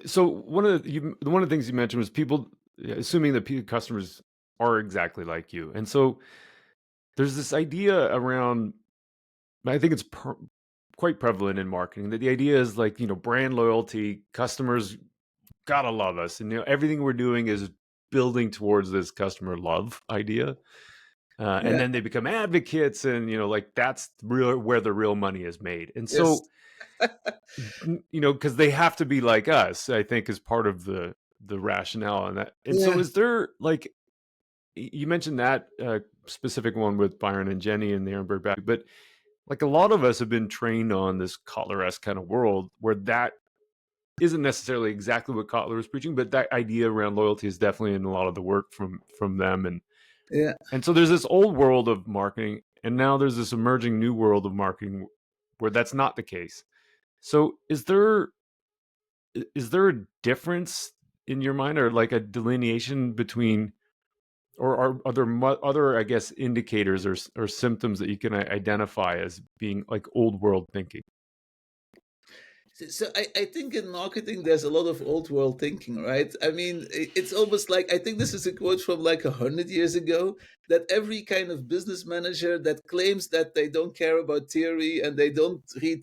So one of the things you mentioned was people assuming that customers are exactly like you, and so there's this idea around. I think it's quite prevalent in marketing that the idea is like brand loyalty, customers gotta love us, and everything we're doing is building towards this customer love idea. And Yeah. then they become advocates, and like that's real where the real money is made. And Yes. so because they have to be like us, I think is part of the rationale on that. And so Yeah. is there like you mentioned that specific one with Byron and Jenny and the Ehrenberg back, but like a lot of us have been trained on this Kotler-esque kind of world where that isn't necessarily exactly what Kotler was preaching, but that idea around loyalty is definitely in a lot of the work from them. Yeah. And so there's this old world of marketing, and now there's this emerging new world of marketing where that's not the case. So is there a difference in your mind, or like a delineation between, or are there other, I guess, indicators or symptoms that you can identify as being like old world thinking? So I think in marketing there's a lot of old world thinking, right? I mean, it's almost like I think this is a quote from like 100 years ago that every kind of business manager that claims that they don't care about theory and they don't read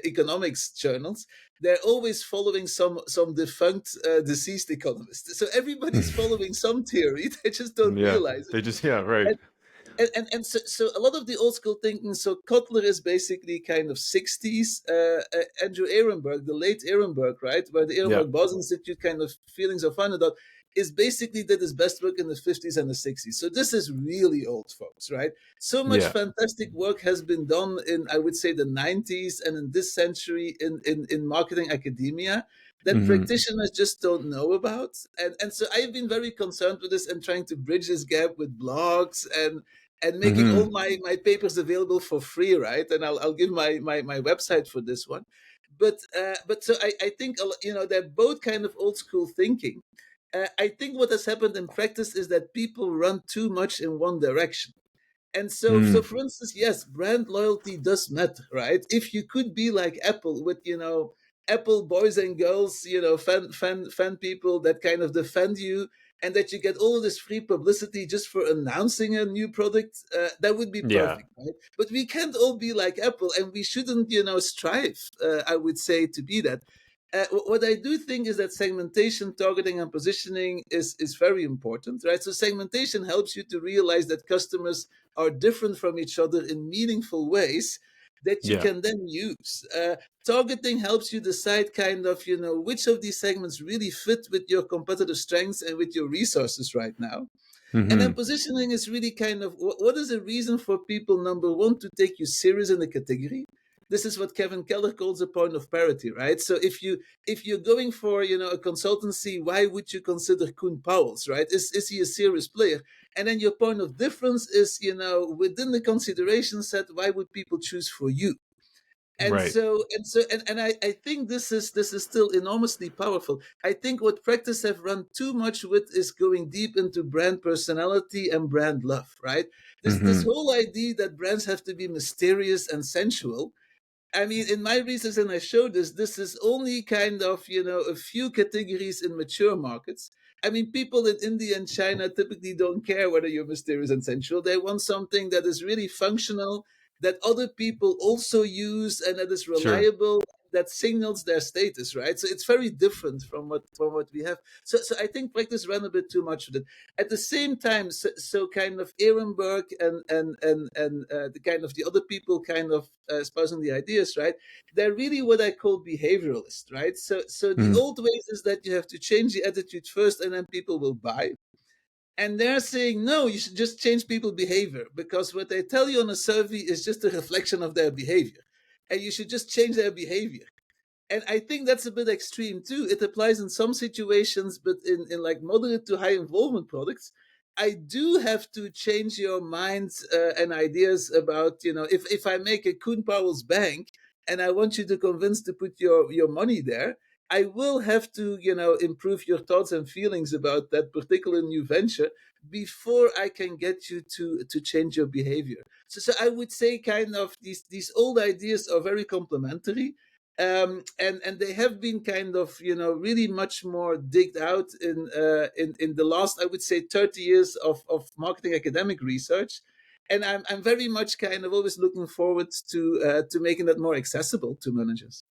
economics journals, they're always following some defunct, deceased economist. So everybody's following some theory, they just don't Yeah, realize it. they just yeah, right. And so a lot of the old school thinking, so Kotler is basically kind of 60s. Andrew Ehrenberg, the late Ehrenberg, right, where the Yeah. Ehrenberg Bos Institute kind of feelings of underdog, is basically did his best work in the 50s and the 60s. So this is really old, folks, right? So much Yeah. fantastic work has been done in, I would say, the 90s and in this century in marketing academia that Hmm. practitioners just don't know about. And so I've been very concerned with this and trying to bridge this gap with blogs and making all Hmm. my papers available for free, right? And I'll give my website for this one. But so I think they're both kind of old school thinking. I think what has happened in practice is that people run too much in one direction. And so Mm. for instance, yes, brand loyalty does matter, right? If you could be like Apple with, Apple boys and girls, fan people that kind of defend you, and that you get all of this free publicity just for announcing a new product, that would be Yeah. perfect, right? But we can't all be like Apple, and we shouldn't, strive, I would say, to be that. What I do think is that segmentation, targeting, and positioning is very important, right? So segmentation helps you to realize that customers are different from each other in meaningful ways that you Yeah. can then use. Targeting helps you decide kind of, which of these segments really fit with your competitive strengths and with your resources right now. And then Hmm. positioning is really kind of what is the reason for people, number one, to take you serious in the category. This is what Kevin Keller calls a point of parity, right? So if you're going for a consultancy, why would you consider Koen Pauwels, right? Is he a serious player? And then your point of difference is, within the consideration set, why would people choose for you? and Right. so and so and I think this is still enormously powerful. I think what practice have run too much with is going deep into brand personality and brand love, right? This Hmm. whole idea that brands have to be mysterious and sensual. I mean, in my research, and I showed this is only kind of, a few categories in mature markets. I mean, people in India and China typically don't care whether you're mysterious and sensual. They want something that is really functional, that other people also use, and that is Sure. reliable, that signals their status, right? So it's very different from what we have. So I think practice ran a bit too much with it. At the same time, so kind of Ehrenberg and the kind of the other people kind of espousing the ideas, right? They're really what I call behavioralists, right? So the Mm. old ways is that you have to change the attitude first, and then people will buy. And they're saying, no, you should just change people's behavior because what they tell you on a survey is just a reflection of their behavior. And you should just change their behavior. And I think that's a bit extreme too. It applies in some situations, but in like moderate to high involvement products, I do have to change your minds and ideas about, if I make a Koen Powell's bank and I want you to convince to put your money there, I will have to, improve your thoughts and feelings about that particular new venture before I can get you to change your behavior. So I would say kind of these old ideas are very complementary, And they have been kind of, really much more digged out in the last, I would say, 30 years of marketing academic research. And I'm very much kind of always looking forward to making that more accessible to managers.